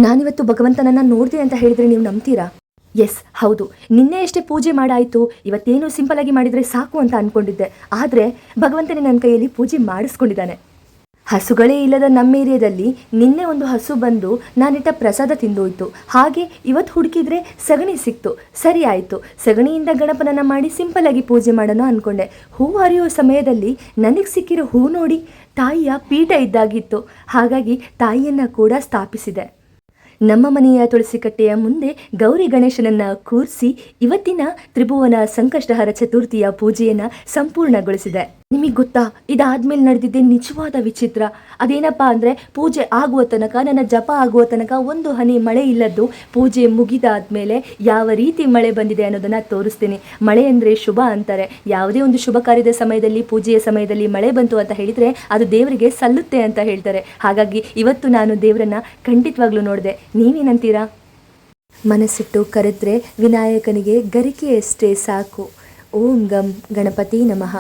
ನಾನಿವತ್ತು ಭಗವಂತನನ್ನ ನೋಡಿದೆ ಅಂತ ಹೇಳಿದ್ರೆ ನೀವು ನಂಬ್ತೀರಾ? ಎಸ್, ಹೌದು. ನಿನ್ನೆ ಎಷ್ಟೇ ಪೂಜೆ ಮಾಡಾಯಿತು, ಇವತ್ತೇನು ಸಿಂಪಲ್ ಆಗಿ ಮಾಡಿದರೆ ಸಾಕು ಅಂತ ಅಂದ್ಕೊಂಡಿದ್ದೆ. ಆದರೆ ಭಗವಂತನೇ ನನ್ನ ಕೈಯಲ್ಲಿ ಪೂಜೆ ಮಾಡಿಸ್ಕೊಂಡಿದ್ದಾನೆ. ಹಸುಗಳೇ ಇಲ್ಲದ ನಮ್ಮ ಏರಿಯಾದಲ್ಲಿ ನಿನ್ನೆ ಒಂದು ಹಸು ಬಂದು ನಾನಿಟ್ಟ ಪ್ರಸಾದ ತಿಂದೋಯ್ತು. ಹಾಗೆ ಇವತ್ತು ಹುಡುಕಿದ್ರೆ ಸಗಣಿ ಸಿಕ್ತು. ಸರಿ ಆಯಿತು, ಸಗಣಿಯಿಂದ ಗಣಪನನ್ನು ಮಾಡಿ ಸಿಂಪಲ್ ಆಗಿ ಪೂಜೆ ಮಾಡೋಣ ಅಂದ್ಕೊಂಡೆ. ಹೂ ಹರಿಯೋ ಸಮಯದಲ್ಲಿ ನನಗೆ ಸಿಕ್ಕಿರೋ ಹೂ ನೋಡಿ ತಾಯಿಯ ಪೀಠ ಇದ್ದಾಗಿತ್ತು. ಹಾಗಾಗಿ ತಾಯಿಯನ್ನು ಕೂಡ ಸ್ಥಾಪಿಸಿದೆ. ನಮ್ಮ ಮನೆಯ ತುಳಸಿ ಕಟ್ಟೆಯ ಮುಂದೆ ಗೌರಿ ಗಣೇಶನನ್ನ ಕೂರಿಸಿ ಇವತ್ತಿನ ತ್ರಿಭುವನ ಸಂಕಷ್ಟಹರ ಚತುರ್ಥಿಯ ಪೂಜೆಯನ್ನು ಸಂಪೂರ್ಣಗೊಳಿಸಿದೆ. ನಿಮಗೆ ಗೊತ್ತಾ, ಇದಾದ್ಮೇಲೆ ನಡೆದಿದ್ದೆ ನಿಜವಾದ ವಿಚಿತ್ರ. ಅದೇನಪ್ಪ ಅಂದರೆ, ಪೂಜೆ ಆಗುವ ತನಕ, ನನ್ನ ಜಪ ಆಗುವ ತನಕ ಒಂದು ಹನಿ ಮಳೆ ಇಲ್ಲದ್ದು. ಪೂಜೆ ಮುಗಿದಾದ್ಮೇಲೆ ಯಾವ ರೀತಿ ಮಳೆ ಬಂದಿದೆ ಅನ್ನೋದನ್ನು ತೋರಿಸ್ತೀನಿ. ಮಳೆ ಅಂದರೆ ಶುಭ ಅಂತಾರೆ. ಯಾವುದೇ ಒಂದು ಶುಭ ಕಾರ್ಯದ ಸಮಯದಲ್ಲಿ, ಪೂಜೆಯ ಸಮಯದಲ್ಲಿ ಮಳೆ ಬಂತು ಅಂತ ಹೇಳಿದರೆ ಅದು ದೇವರಿಗೆ ಸಲ್ಲುತ್ತೆ ಅಂತ ಹೇಳ್ತಾರೆ. ಹಾಗಾಗಿ ಇವತ್ತು ನಾನು ದೇವರನ್ನ ಖಂಡಿತವಾಗ್ಲೂ ನೋಡಿದೆ. ನೀವೇನಂತೀರಾ? ಮನಸ್ಸಿಟ್ಟು ಕರೆದ್ರೆ ವಿನಾಯಕನಿಗೆ ಗರಿಕೆಯಷ್ಟೇ ಸಾಕು. ಓಂ ಗಂ ಗಣಪತಿ ನಮಃ.